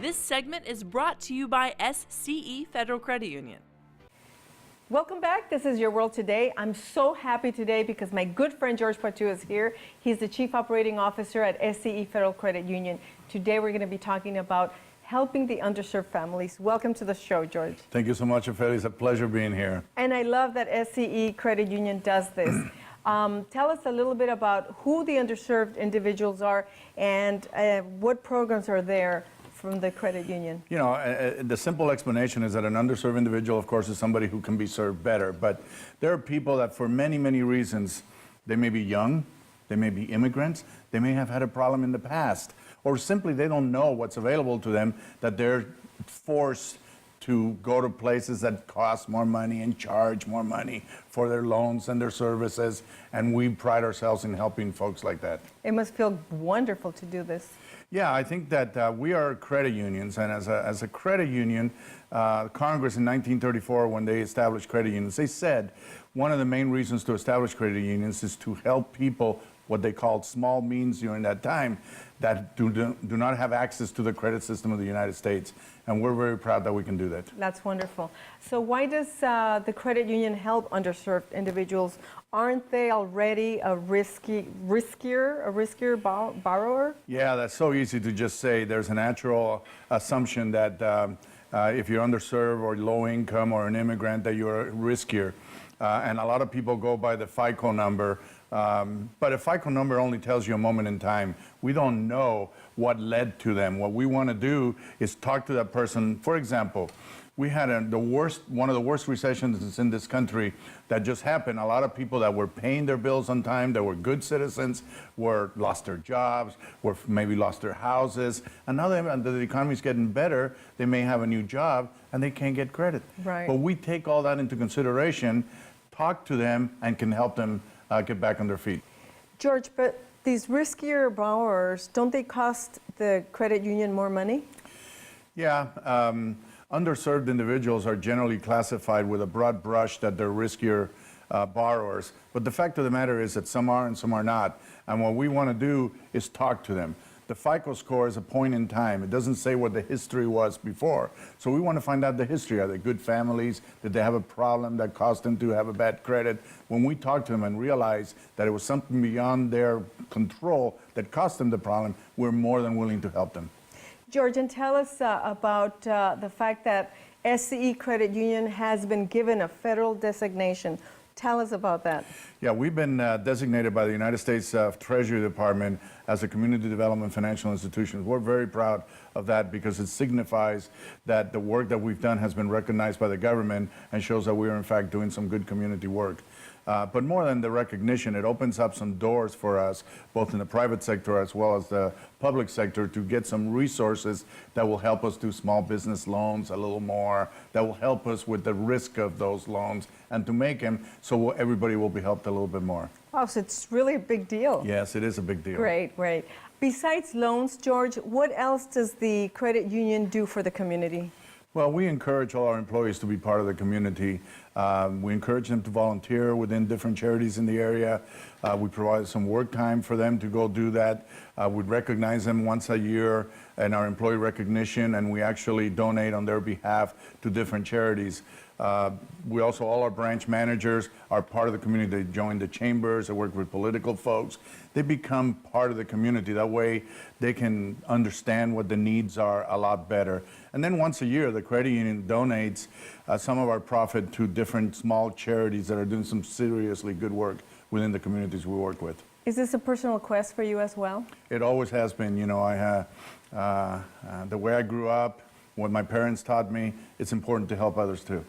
This segment is brought to you by SCE Federal Credit Union. Welcome back. This is Your World Today. I'm so happy today because my good friend George Poitou is here. He's the Chief Operating Officer at SCE Federal Credit Union. Today we're going to be talking about helping the underserved families. Welcome to the show, George. Thank you so much, Ofelia. It's a pleasure being here. And I love that SCE Credit Union does this. Tell us a little bit about who the underserved individuals are and what programs are there from the credit union. You know, the simple explanation is that an underserved individual, of course, is somebody who can be served better. But there are people that for many, many reasons, they may be young, they may be immigrants, they may have had a problem in the past, or simply they don't know what's available to them, that they're forced to go to places that cost more money and charge more money for their loans and their services. And we pride ourselves in helping folks like that. It must feel wonderful to do this. Yeah, I think that we are credit unions, and as a credit union, Congress in 1934, when they established credit unions, they said one of the main reasons to establish credit unions is to help people, what they called small means during that time, that do not have access to the credit system of the United States. And we're very proud that we can do that. That's wonderful. So why does the credit union help underserved individuals? Aren't they already a riskier borrower? Yeah, that's so easy to just say. There's a natural assumption that if you're underserved or low income or an immigrant, that you're riskier. And a lot of people go by the FICO number. But a FICO number only tells you a moment in time. We don't know what led to them. What we want to do is talk to that person. For example, we had one of the worst recessions in this country that just happened. A lot of people that were paying their bills on time, that were good citizens, lost their jobs, maybe lost their houses. And now that the economy's getting better, they may have a new job and they can't get credit. Right. But we take all that into consideration, talk to them, and can help them get back on their feet. George, but these riskier borrowers, don't they cost the credit union more money? Yeah, underserved individuals are generally classified with a broad brush that they're riskier borrowers. But the fact of the matter is that some are and some are not. And what we want to do is talk to them. The FICO score is a point in time. It doesn't say what the history was before. So we want to find out the history. Are they good families? Did they have a problem that caused them to have a bad credit? When we talk to them and realize that it was something beyond their control that caused them the problem, we're more than willing to help them. George, and tell us about the fact that SCE Credit Union has been given a federal designation. Tell us about that. Yeah, we've been designated by the United States Treasury Department as a community development financial institution. We're very proud of that because it signifies that the work that we've done has been recognized by the government and shows that we are in fact doing some good community work. But more than the recognition, it opens up some doors for us, both in the private sector as well as the public sector, to get some resources that will help us do small business loans a little more, that will help us with the risk of those loans, and to make them so everybody will be helped a little bit more. Wow, so it's really a big deal. Yes, it is a big deal. Great, great. Besides loans, George, what else does the credit union do for the community? Well, we encourage all our employees to be part of the community. We encourage them to volunteer within different charities in the area. We provide some work time for them to go do that. We recognize them once a year in our employee recognition, and we actually donate on their behalf to different charities. We also, all our branch managers are part of the community. They join the chambers, they work with political folks. They become part of the community. That way they can understand what the needs are a lot better. And then once a year, the credit union donates some of our profit to different small charities that are doing some seriously good work within the communities we work with. Is this a personal quest for you as well? It always has been. You know, the way I grew up, what my parents taught me, it's important to help others too.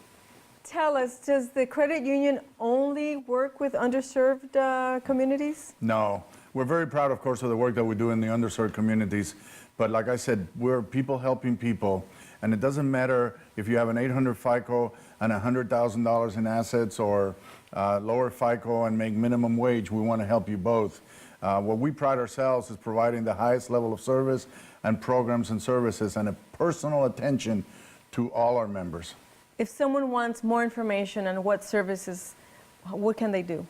Tell us, does the credit union only work with underserved communities? No. We're very proud, of course, of the work that we do in the underserved communities. But like I said, we're people helping people. And it doesn't matter if you have an 800 FICO and $100,000 in assets, or lower FICO and make minimum wage. We want to help you both. What we pride ourselves is providing the highest level of service and programs and services and a personal attention to all our members. If someone wants more information on what services, what can they do?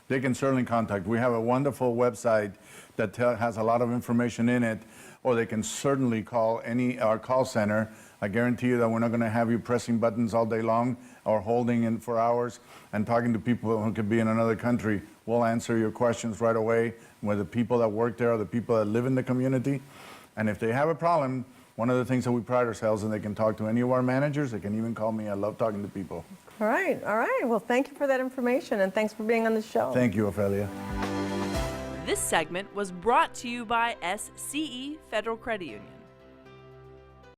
they can certainly contact. We have a wonderful website that has a lot of information in it, or they can certainly call our call center. I guarantee you that we're not going to have you pressing buttons all day long or holding in for hours and talking to people who could be in another country. We'll answer your questions right away, whether the people that work there or the people that live in the community. And if they have a problem, one of the things that we pride ourselves in, they can talk to any of our managers. They can even call me. I love talking to people. All right, all right. Well, thank you for that information, and thanks for being on the show. Thank you, Ofelia. This segment was brought to you by SCE Federal Credit Union.